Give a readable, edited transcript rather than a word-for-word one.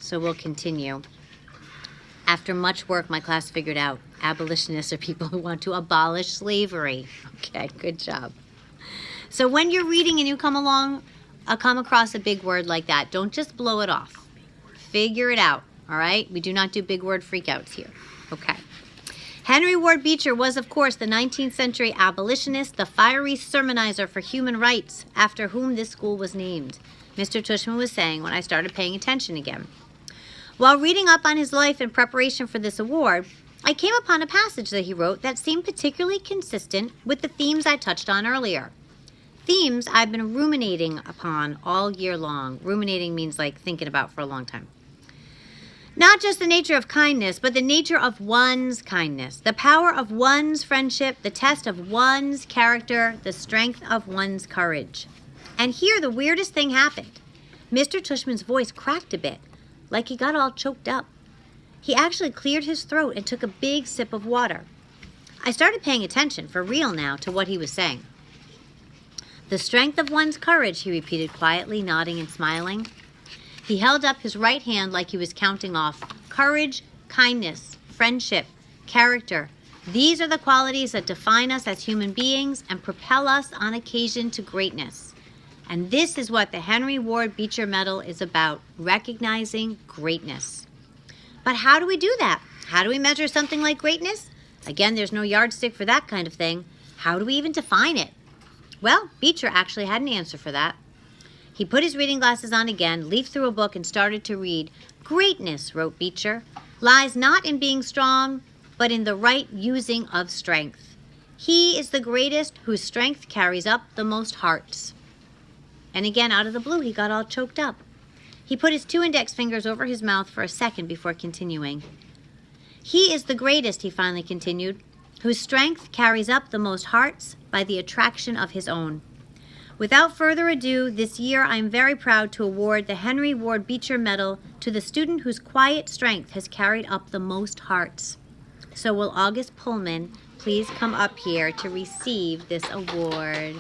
So we'll continue. After much work, my class figured out abolitionists are people who want to abolish slavery. Okay, good job. So when you're reading and you come across a big word like that, don't just blow it off. Figure it out, all right? We do not do big word freakouts here. Okay. Henry Ward Beecher was, of course, the 19th century abolitionist, the fiery sermonizer for human rights, after whom this school was named. Mr. Tushman was saying when I started paying attention again. While reading up on his life in preparation for this award, I came upon a passage that he wrote that seemed particularly consistent with the themes I touched on earlier. Themes I've been ruminating upon all year long. Ruminating means like thinking about for a long time. Not just the nature of kindness, but the nature of one's kindness, the power of one's friendship, the test of one's character, the strength of one's courage. And here the weirdest thing happened. Mr. Tushman's voice cracked a bit, like he got all choked up. He actually cleared his throat and took a big sip of water. I started paying attention, for real now, to what he was saying. The strength of one's courage, he repeated quietly, nodding and smiling. He held up his right hand like he was counting off. Courage, kindness, friendship, character. These are the qualities that define us as human beings and propel us on occasion to greatness. And this is what the Henry Ward Beecher Medal is about, recognizing greatness. But how do we do that? How do we measure something like greatness? Again, there's no yardstick for that kind of thing. How do we even define it? Well, Beecher actually had an answer for that. He put his reading glasses on again, leafed through a book, and started to read. Greatness, wrote Beecher, lies not in being strong, but in the right using of strength. He is the greatest whose strength carries up the most hearts. And again, out of the blue, he got all choked up. He put his 2 index fingers over his mouth for a second before continuing. He is the greatest, he finally continued, whose strength carries up the most hearts by the attraction of his own. Without further ado, this year I am very proud to award the Henry Ward Beecher Medal to the student whose quiet strength has carried up the most hearts. So will August Pullman please come up here to receive this award?